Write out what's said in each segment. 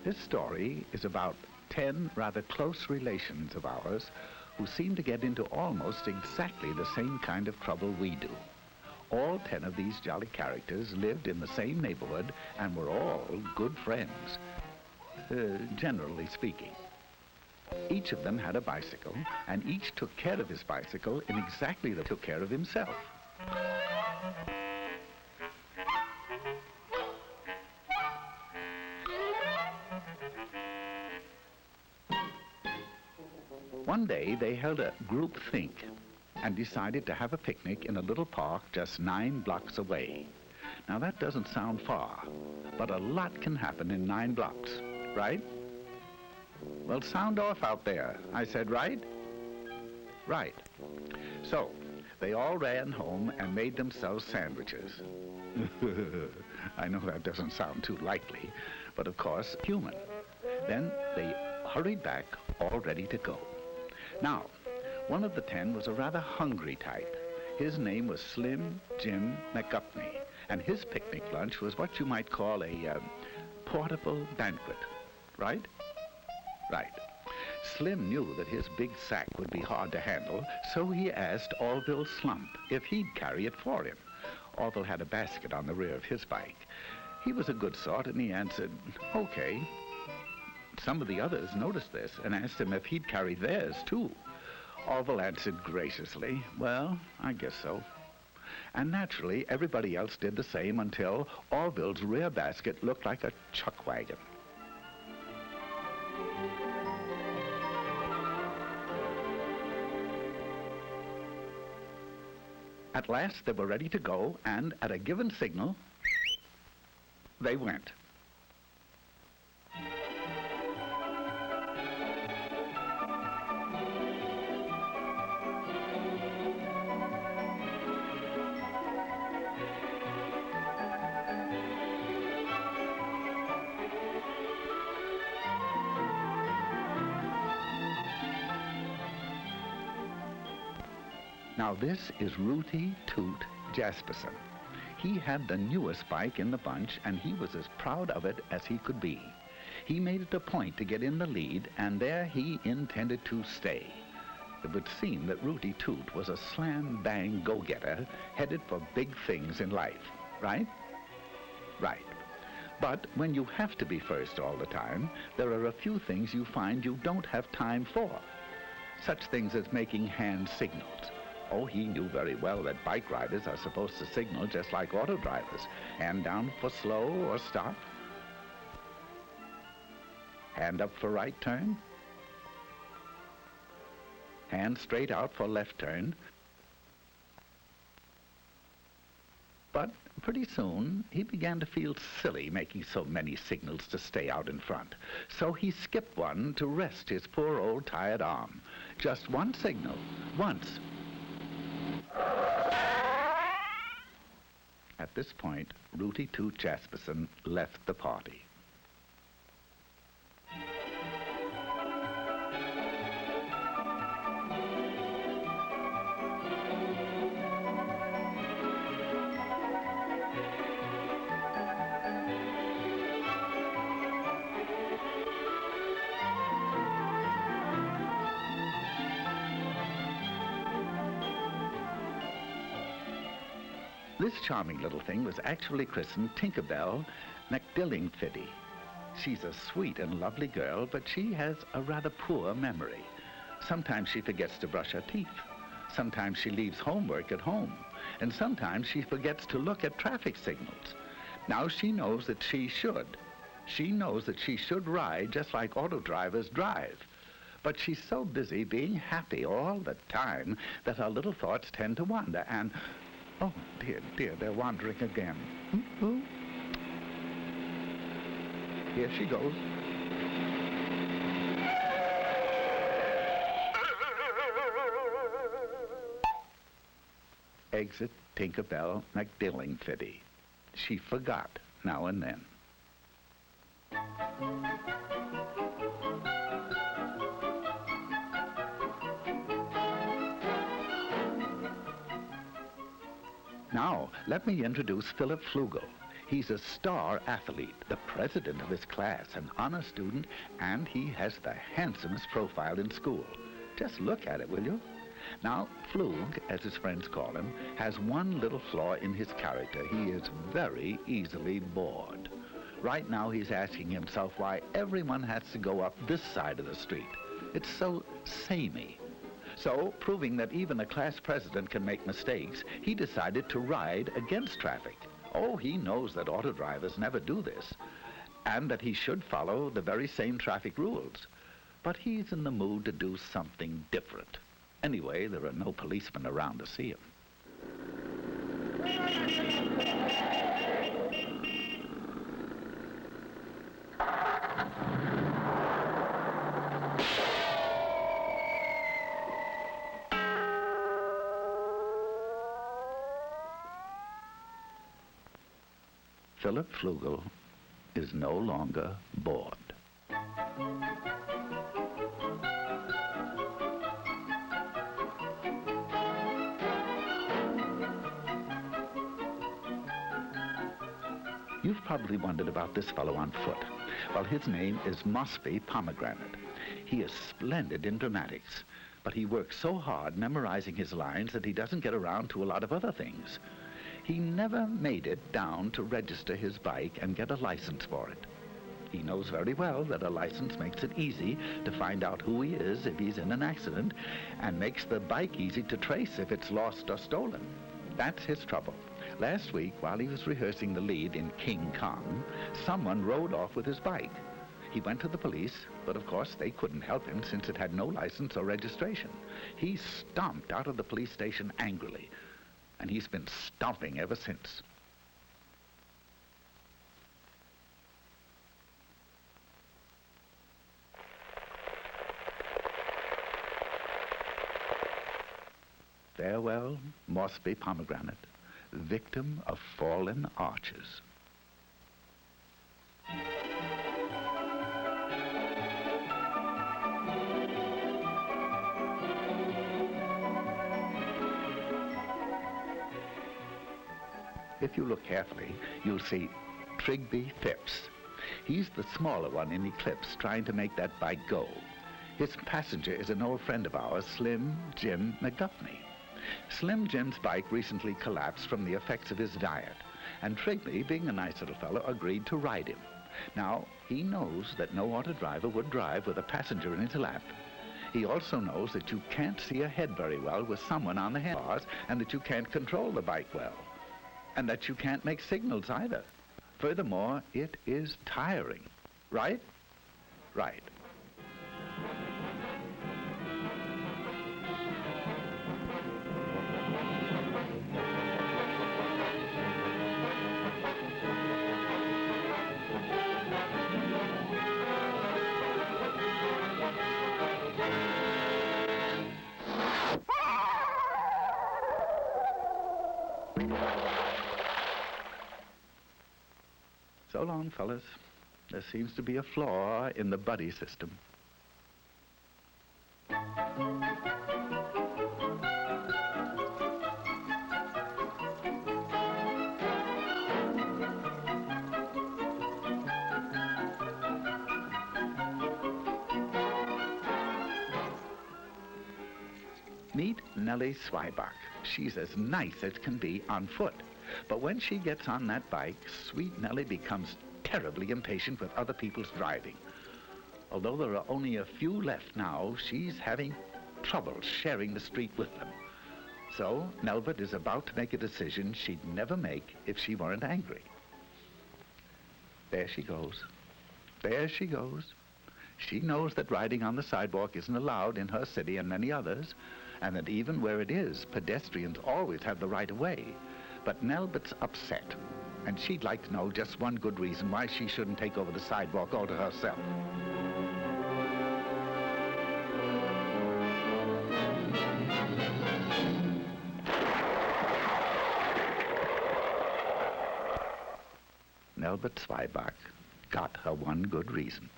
This story is about 10 rather close relations of ours who seem to get into almost exactly the same kind of trouble we do. All 10 of these jolly characters lived in the same neighborhood and were all good friends, generally speaking. Each of them had a bicycle, and each took care of his bicycle in exactly the way he took care of himself. One day they held a group think and decided to have a picnic in a little park just 9 blocks away. Now that doesn't sound far, but a lot can happen in 9 blocks, right? Well, sound off out there. I said right? Right. So, they all ran home and made themselves sandwiches. I know that doesn't sound too likely, but of course, human. Then they hurried back, all ready to go. Now, one of the 10 was a rather hungry type. His name was Slim Jim McGupney, and his picnic lunch was what you might call a portable banquet, right? Right. Slim knew that his big sack would be hard to handle, so he asked Orville Slump if he'd carry it for him. Orville had a basket on the rear of his bike. He was a good sort, and he answered, okay. Some of the others noticed this and asked him if he'd carry theirs, too. Orville answered graciously, well, I guess so. And naturally, everybody else did the same until Orville's rear basket looked like a chuck wagon. At last, they were ready to go, and at a given signal, they went. Now this is Rooty Toot Jasperson. He had the newest bike in the bunch, and he was as proud of it as he could be. He made it a point to get in the lead, and there he intended to stay. It would seem that Rooty Toot was a slam-bang go-getter headed for big things in life, right? Right. But when you have to be first all the time, there are a few things you find you don't have time for. Such things as making hand signals. Oh, he knew very well that bike riders are supposed to signal just like auto drivers. Hand down for slow or stop. Hand up for right turn. Hand straight out for left turn. But pretty soon, he began to feel silly making so many signals to stay out in front. So he skipped one to rest his poor old tired arm. Just one signal, once. At this point, Rooty Toot Jasperson left the party. This charming little thing was actually christened Tinkerbell McDillingfiddy. She's a sweet and lovely girl, but she has a rather poor memory. Sometimes she forgets to brush her teeth. Sometimes she leaves homework at home. And sometimes she forgets to look at traffic signals. Now she knows that she should. She knows that she should ride just like auto drivers drive. But she's so busy being happy all the time that her little thoughts tend to wander and... Oh, dear, dear, they're wandering again. Ooh. Here she goes. Exit Tinkerbell McDillingfiddy. She forgot now and then. Now, let me introduce Philip Flugel. He's a star athlete, the president of his class, an honor student, and he has the handsomest profile in school. Just look at it, will you? Now, Flug, as his friends call him, has one little flaw in his character. He is very easily bored. Right now, he's asking himself why everyone has to go up this side of the street. It's so samey. So, proving that even a class president can make mistakes, he decided to ride against traffic. Oh, he knows that auto drivers never do this, and that he should follow the very same traffic rules. But he's in the mood to do something different. Anyway, there are no policemen around to see him. Philip Flugel is no longer bored. You've probably wondered about this fellow on foot. Well, his name is Mosby Pomegranate. He is splendid in dramatics, but he works so hard memorizing his lines that he doesn't get around to a lot of other things. He never made it down to register his bike and get a license for it. He knows very well that a license makes it easy to find out who he is if he's in an accident, and makes the bike easy to trace if it's lost or stolen. That's his trouble. Last week, while he was rehearsing the lead in King Kong, someone rode off with his bike. He went to the police, but of course they couldn't help him since it had no license or registration. He stomped out of the police station angrily, and he's been stomping ever since. Farewell, Mosby Pomegranate, victim of fallen arches. If you look carefully, you'll see Trigby Phipps. He's the smaller one in Eclipse, trying to make that bike go. His passenger is an old friend of ours, Slim Jim McGuffney. Slim Jim's bike recently collapsed from the effects of his diet, and Trigby, being a nice little fellow, agreed to ride him. Now, he knows that no auto driver would drive with a passenger in his lap. He also knows that you can't see ahead very well with someone on the handlebars, and that you can't control the bike well, and that you can't make signals either. Furthermore, it is tiring. Right? Right. So long, fellas. There seems to be a flaw in the buddy system. Meet Nellie Zweibach. She's as nice as can be on foot. But when she gets on that bike, sweet Nellie becomes terribly impatient with other people's driving. Although there are only a few left now, she's having trouble sharing the street with them. So Nelbert is about to make a decision she'd never make if she weren't angry. There she goes. There she goes. She knows that riding on the sidewalk isn't allowed in her city and many others, and that even where it is, pedestrians always have the right of way. But Nelbert's upset, and she'd like to know just one good reason why she shouldn't take over the sidewalk all to herself. Nelbert Zweibach got her one good reason.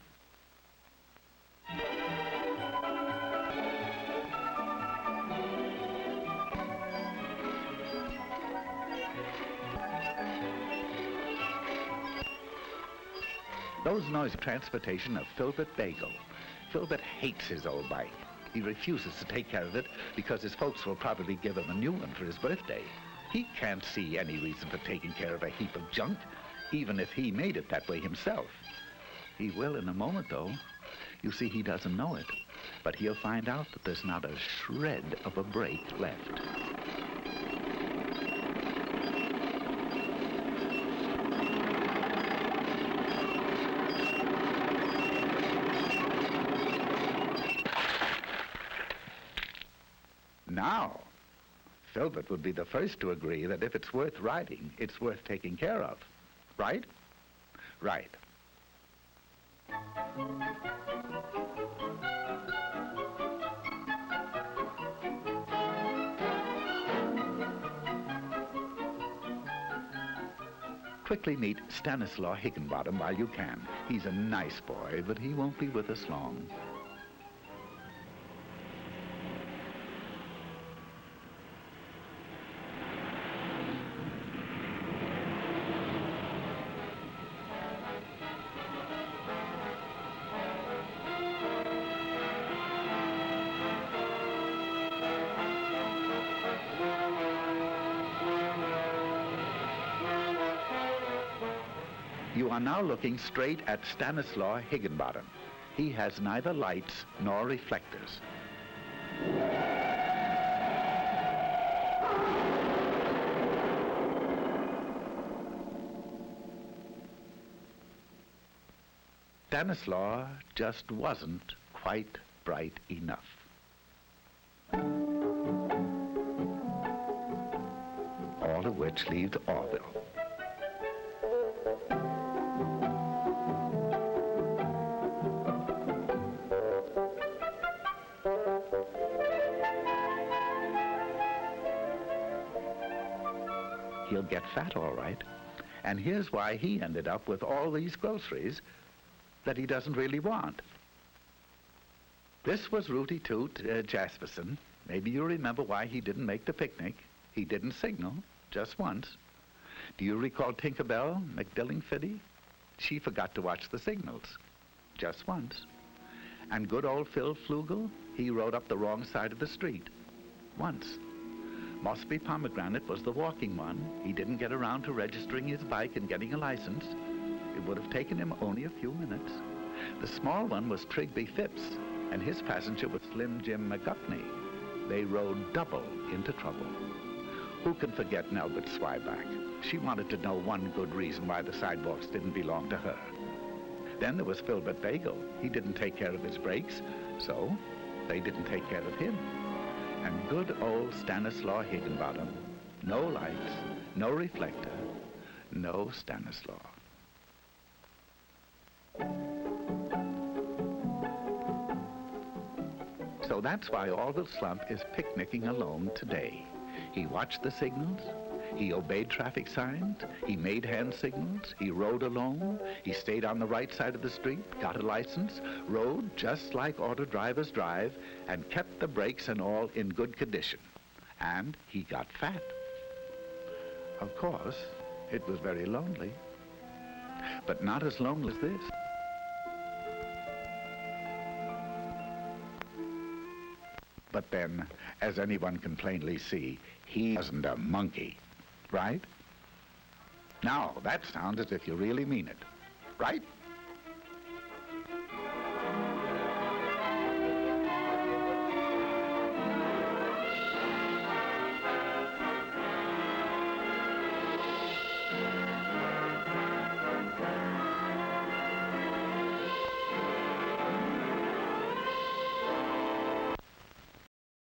Suppose noise transportation of Filbert Bagel. Filbert hates his old bike. He refuses to take care of it because his folks will probably give him a new one for his birthday. He can't see any reason for taking care of a heap of junk, even if he made it that way himself. He will in a moment, though. You see, he doesn't know it, but he'll find out that there's not a shred of a brake left. Now, Filbert would be the first to agree that if it's worth riding, it's worth taking care of. Right? Right. Quickly meet Stanislaw Higginbottom while you can. He's a nice boy, but he won't be with us long. You are now looking straight at Stanislaw Higginbottom. He has neither lights nor reflectors. Stanislaw just wasn't quite bright enough. All of which leaves Orville. He'll get fat, all right. And here's why he ended up with all these groceries that he doesn't really want. This was Rooty Toot Jasperson. Maybe you remember why he didn't make the picnic. He didn't signal, just once. Do you recall Tinkerbell McDillingfiddy? She forgot to watch the signals, just once. And good old Phil Flugel, he rode up the wrong side of the street, once. Mossby Pomegranate was the walking one. He didn't get around to registering his bike and getting a license. It would have taken him only a few minutes. The small one was Trigby Phipps, and his passenger was Slim Jim McGupney. They rode double into trouble. Who can forget Nelbert Swyback? She wanted to know one good reason why the sidewalks didn't belong to her. Then there was Filbert Bagel. He didn't take care of his brakes, so they didn't take care of him. And good old Stanislaw Higginbottom. No lights, no reflector, no Stanislaw. So that's why Orville Slump is picnicking alone today. He watched the signals, he obeyed traffic signs, he made hand signals, he rode alone, he stayed on the right side of the street, got a license, rode just like auto drivers drive, and kept the brakes and all in good condition. And he got fat. Of course, it was very lonely, but not as lonely as this. But then, as anyone can plainly see, he wasn't a monkey, right? Now, that sounds as if you really mean it, right?